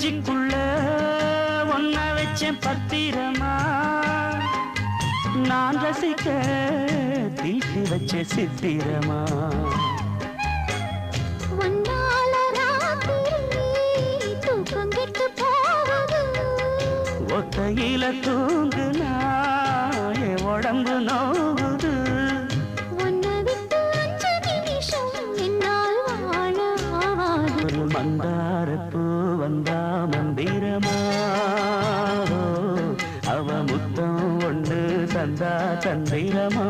நெஞ்சுக்குள்ள ஒன்ன வச்சேன் பத்திரமா நான் ரசிக்க தீட்டி வச்ச சித்திரமா ஒத்தையில தூங்குனா என் உடம்பு நோகுது ஒரு மந்தாரப்பூ வந்தா மந்திரமா அவ முத்தம் ஒன்று தந்தா தந்திரமா